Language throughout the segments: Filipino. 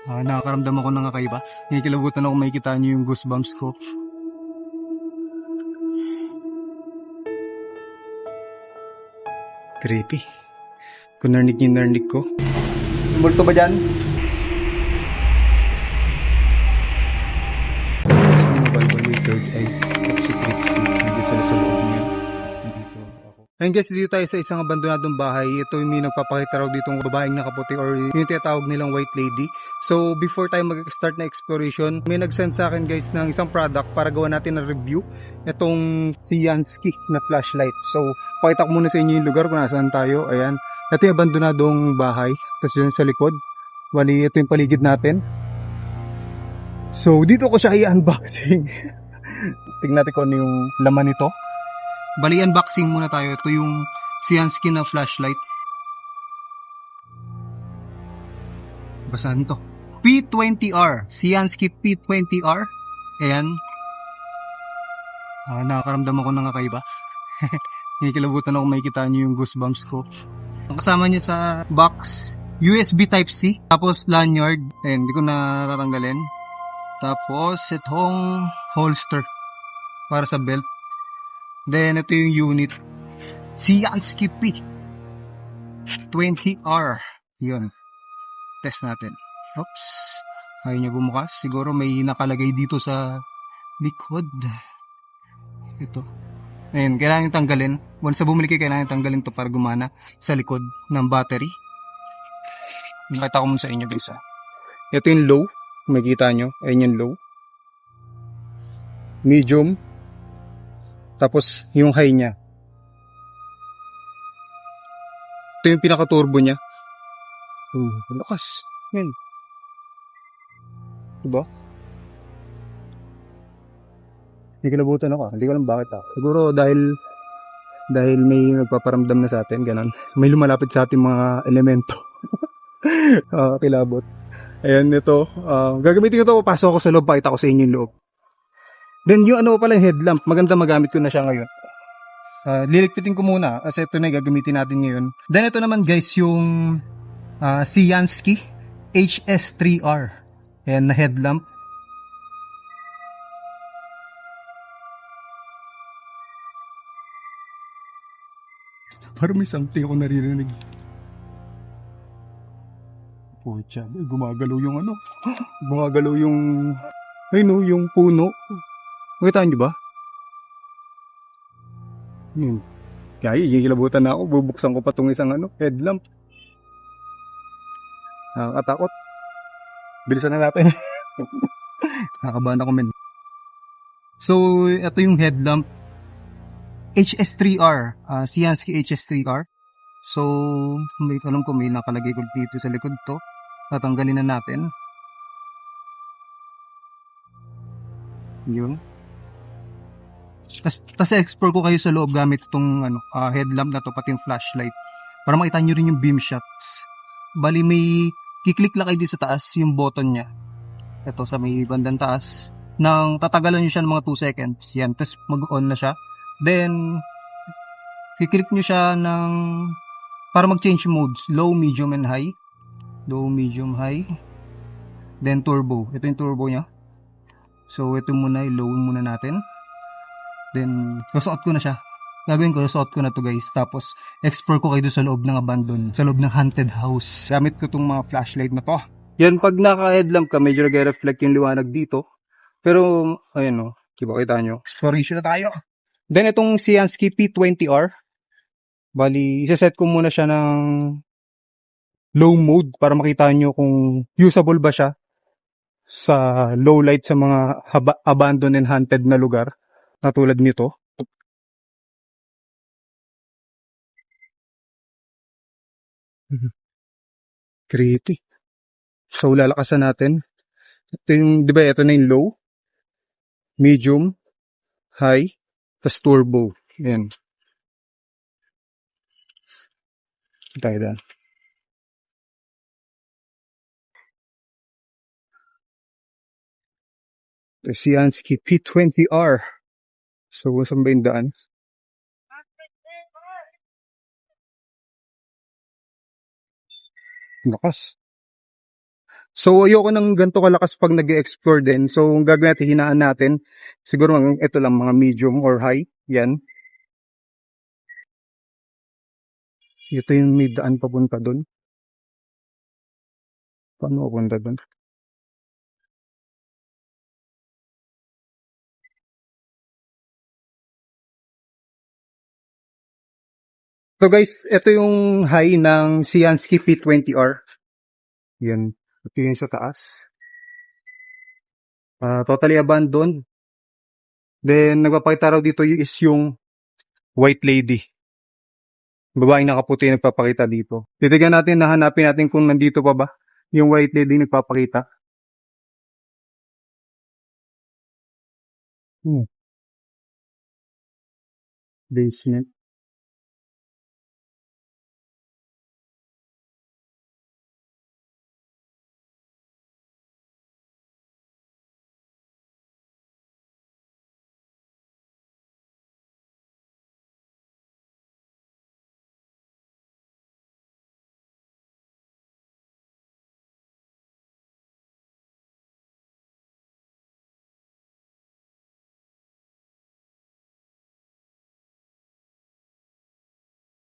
Nakakaramdam ako ng kakaiba. Kinikilabutan ako, makikita niyo yung goosebumps ko. Creepy. Kung narinig ko. Multo ba dyan? Third eye. Tapos si Trixie. Nandito sila sa loob niya. Nandito ako. Ayun guys, dito tayo sa isang abandonadong bahay. Ito yung may nagpapakita raw ditong babaeng nakaputi or yung tinatawag nilang white lady. So before tayo mag-start na exploration, may nag-send sa akin guys ng isang product para gawa natin ng review. Itong si Jansky na flashlight. So pakita ko muna sa inyo yung lugar kung nasaan tayo. Ayan. Ito yung abandonadong bahay. Tapos yun sa likod. Bali, ito yung paligid natin. So dito ko siya i-unboxing. Tingnan natin kung ano yung laman nito. Bali, unboxing muna tayo. Ito yung Jansky na flashlight. Basahan to. P20R. Jansky P20R. Ayan. Nakakaramdam ako ng kakaiba. Kinikilabutan ako, makikita niyo yung goosebumps ko. Kasama niya sa box, USB Type-C. Tapos lanyard. Ayan, hindi ko na tatanggalin. Tapos itong holster para sa belt. Then ito yung unit. Jansky P20R. Yun. Test natin. Oops. Ayaw niya bumukas. Siguro may nakalagay dito sa likod. Ito. Ayun, kailangan yung tanggalin. Once na bumili kayo, kailangan yung tanggalin to para gumana sa likod ng battery. Nakita ko muna sa inyo guys. Ito yung low. Makikita nyo. Ayun yung low. Medium. Tapos yung high niya. Ito yung pinaka-turbo niya. Lakas. Yan. Diba? Hindi kilabutan ako. Hindi ko alam bakit Siguro dahil may nagpaparamdam na sa atin. Ganon. May lumalapit sa ating mga elemento. Kilabot. Ayan, ito. Gagamitin ko ito. Papasok ako sa loob. Pakita ko sa inyo yung loob. Then yung ano pala yung headlamp. Maganda, magamit ko na siya ngayon. Liligpitin ko muna kasi ito na yung gagamitin natin ngayon. Then ito naman guys yung Jansky HS3R. Ayan na headlamp. Parang may something ako naririnig. Pucha, gumagalaw yung ano. Gumagalaw yung ay no, yung puno. Makita niyo ba? Kaya igigilabutan na ako. Bubuksan ko pa itong isang headlamp. Nakakatakot. Bilisan na natin. Nakakabahan ako men. So, ito yung headlamp. HS3R. Jansky HS3R. So, may alam ko may nakalagay ko dito sa likod to. Tatanggalin na natin. Yun. Tapos explore ko kayo sa loob gamit itong headlamp na to, pati yung flashlight. Para makita nyo rin yung beam shots. Bali may kiklik lang kayo dito sa taas yung button nya. Ito sa may bandang taas. Nang tatagalan nyo siya ng mga 2 seconds. Yan. Tapos mag-on na siya. Then, kiklik nyo siya ng para mag-change modes. Low, medium, and high. Low, medium, high. Then turbo. Ito yung turbo nya. So, ito muna, low muna natin. Then, susuot ko na siya. Gagawin ko, susuot ko na to guys. Tapos, explore ko kayo sa loob ng abandon. Sa loob ng haunted house. Gamit ko tong mga flashlight na to. Yan, pag naka-headlamp ka, medyo nag-reflect yung liwanag dito. Pero, ayun o. Kita nyo. Exploration na tayo. Then, itong Jansky P20R. Bali, isaset ko muna siya ng low mode para makita nyo kung usable ba siya sa low light sa mga abandoned and haunted na lugar na tulad nito. Creepy. So lalakasan natin. Ito yung, di ba ito na yung low, medium, high, tas turbo. Yan. Tayo dyan. Ito si Jansky P20R. So saan ba yung daan? Lakas. So, ayoko ng ganito kalakas pag nag-explore din. So, ang gagawin natin, hinaan natin. Siguro, ito lang, mga medium or high. Yan. Ito yung may daan papunta dun. Paano papunta dun? So guys, ito yung high ng Siansky P20R. Yan. Ito yung sa taas. Totally abandoned. Then, nagpapakita raw dito is yung white lady. Babaeng nakaputi nagpapakita dito. Titignan natin, nahanapin natin kung nandito pa ba yung white lady nagpapakita. Basement.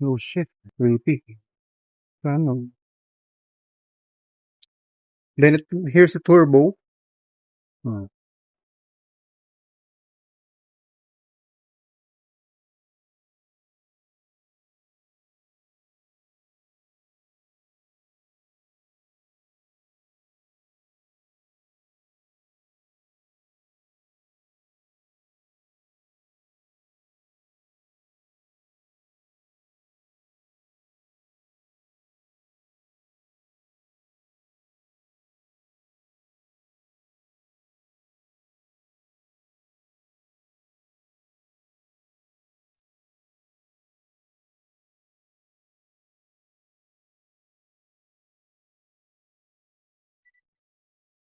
Oh shit. Creepy. Ano? Then, here's the turbo. Hmm.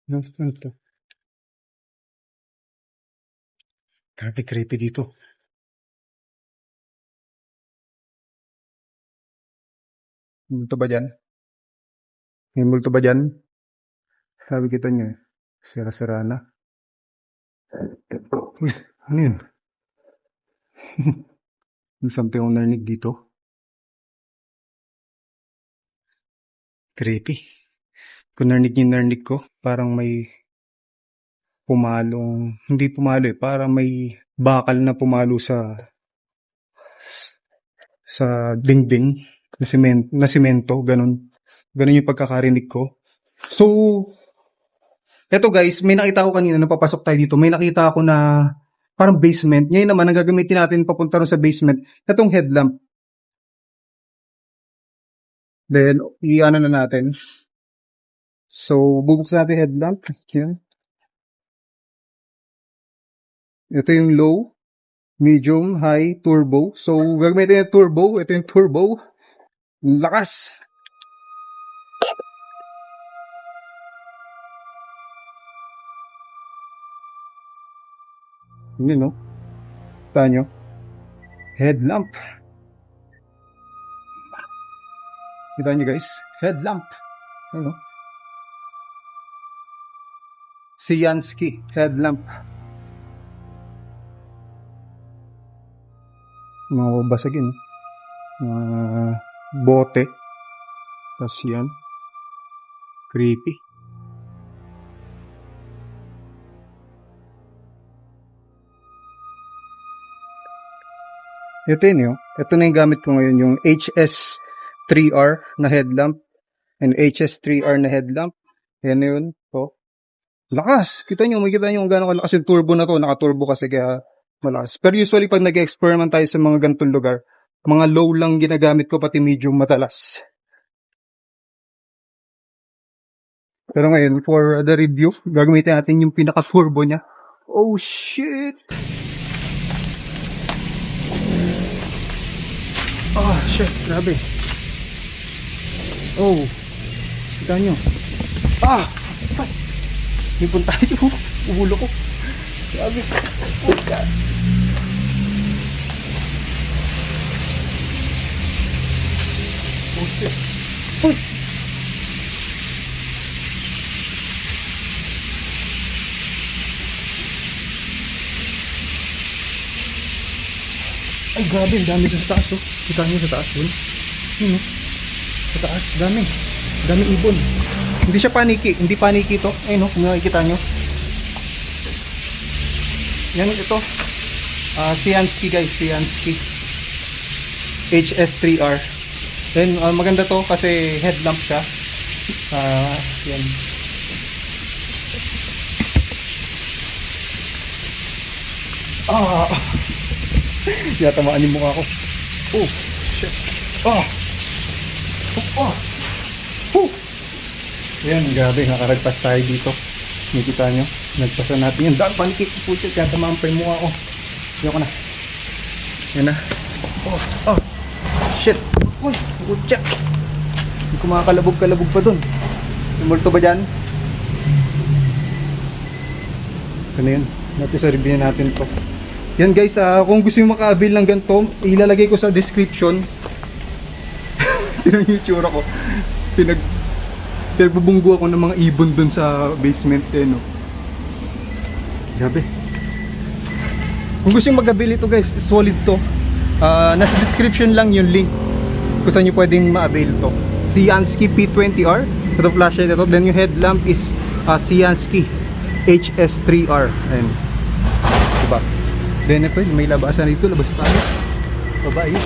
Ano to? Grabe creepy dito. Multo ba dyan? May multo ba dyan? Sabi kita nyo eh. Sira-sira na. Uy, ano yun? May something akong narinig dito. Creepy. Kung narinig ko, parang may pumalong, hindi pumalo eh, parang may bakal na pumalo sa dingding na simento, ganun. Ganun yung pagkakarinig ko. So, eto guys, may nakita ko kanina, napapasok tayo dito, may nakita ako na parang basement. Ngayon naman, ang gagamitin natin papunta rin sa basement, itong headlamp. Then, i-ano na natin. So, bubuksan natin headlamp. Yan. Ito yung low, medium, high, turbo. So, gagamitin yung turbo. Ito yung turbo. Lakas! Yun, no? Kita nyo? Headlamp. Kita nyo guys? Headlamp. Ano? Siansky headlamp. Mga babasagin. Bote. Tapos yan. Creepy. Ito yun yun. Ito na yung gamit ko ngayon. Yung HS3R na headlamp. And HS3R na headlamp. Yan na yun. So, lakas! Kita nyo, makikita nyo kung gano'ng kalakas yung turbo na to. Naka-turbo kasi kaya malakas. Pero usually pag nag-experiment tayo sa mga ganitong lugar, mga low lang ginagamit ko, pati medium matalas. Pero ngayon, for the review, gagamitin natin yung pinaka-turbo niya. Oh shit! Ah, shit, grabe. Oh, kita nyo. Ah! May punta tayo. Uhulo ko. Grabe. Oh God. Oh shit. Uy! Ay, grabe, ang dami dun sa taas, oh. Kita nyo sa taas, dun. Yun, oh. Sa taas, dami. Dami ibon. Hindi siya paniki, hindi paniki to. Ayun, oh, kung nakikita nyo. Yan, ito. Siansky guys, Siansky. HS3R. Then, maganda to kasi headlamp siya. Yan. Yatamaan yung mukha ko. Oh, shit. Ayan, grabe, nakaragpas tayo dito. Nakikita nyo, nagpasan natin yung daan panikik. Pusit, yatamaan pa yung mukha ko. Ayoko na. Yan na. Shit. Uy, utya. Hindi ko makakalabog-kalabog pa dun. May multo ba dyan? Ano yun? Natin natin to. Yan guys, kung gusto nyo maka-avail ng ganito, ilalagay ko sa description. Tinan yung itsura ko. Pinagbubunggo ako ng mga ibon dun sa basement no? Grabe. Kung gusto nyo mag-avail ito guys, solid to. Nasa description lang yung link kung saan nyo pwedeng ma-avail to. Siansky P20R. Ito flashlight ito. Then yung headlamp is Siansky HS3R. Ayan. Diba? Then ito, may labasan dito. Labas tayo. Baba yun.